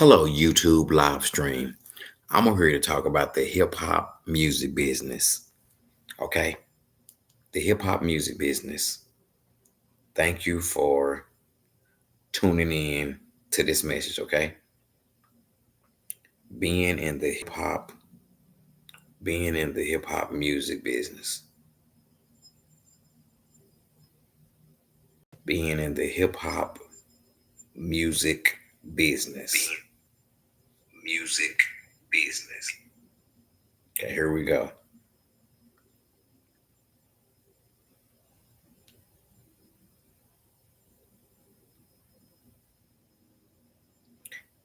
Hello, YouTube live stream. I'm here to talk about the hip hop music business. Okay, the hip hop music business. Thank you for tuning in to this message. Okay, being in the hip hop music business, being in the hip hop music business, music business. Okay, here we go.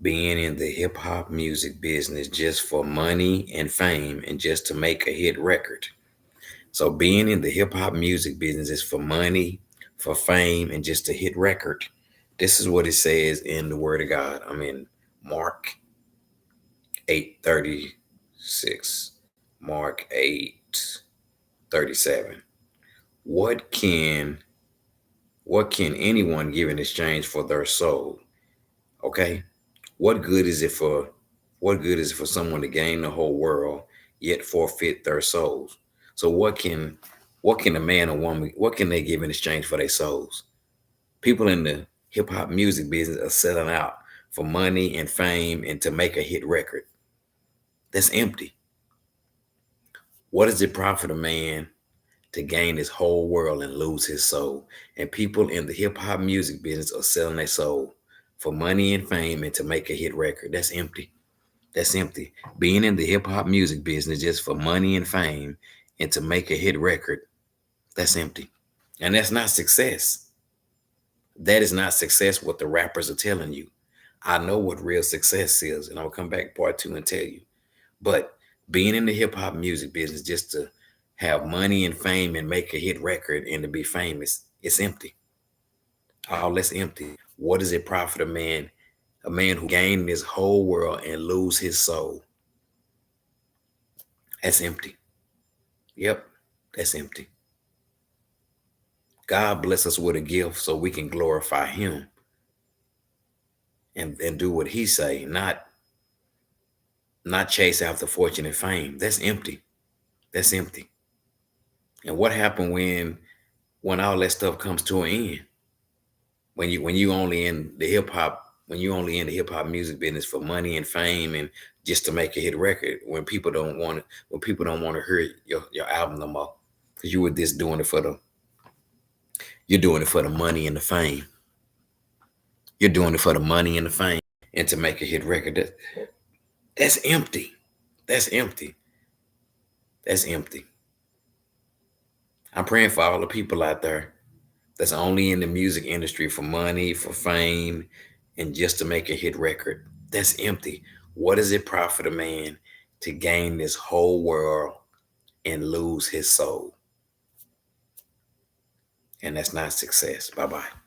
Being in the hip hop music business just for money and fame and just to make a hit record. So being in the hip hop music business is for money, for fame, and just to hit record. This is what it says in the Word of God. I'm in Mark 8:36. Mark 8:37. What can what can anyone give in exchange for their soul? Okay. What good is it for someone to gain the whole world yet forfeit their souls? So what can a man or woman, what can they give in exchange for their souls? People in the hip hop music business are selling out for money and fame and to make a hit record. That's empty. What does it profit a man to gain his whole world and lose his soul? And people in the hip hop music business are selling their soul for money and fame and to make a hit record. That's empty. That's empty. Being in the hip hop music business just for money and fame and to make a hit record, that's empty. And that's not success. That is not success what the rappers are telling you. I know what real success is, and I'll come back part two and tell you. But being in the hip hop music business just to have money and fame and make a hit record and to be famous, it's empty. All that's empty. What does it profit a man? A man who gained this whole world and lose his soul. That's empty. Yep, that's empty. God bless us with a gift so we can glorify him and do what he say, not chase after fortune and fame. That's empty. That's empty. And what happened when all that stuff comes to an end? When you only in the hip hop, when you only in the hip hop music business for money and fame and just to make a hit record, when people don't want to hear your album no more. Because you were just doing it for the you're doing it for the money and the fame. You're doing it for the money and the fame and to make a hit record. That's empty. That's empty. That's empty. I'm praying for all the people out there that's only in the music industry for money, for fame, and just to make a hit record. That's empty. What does it profit a man to gain this whole world and lose his soul? And that's not success. Bye bye.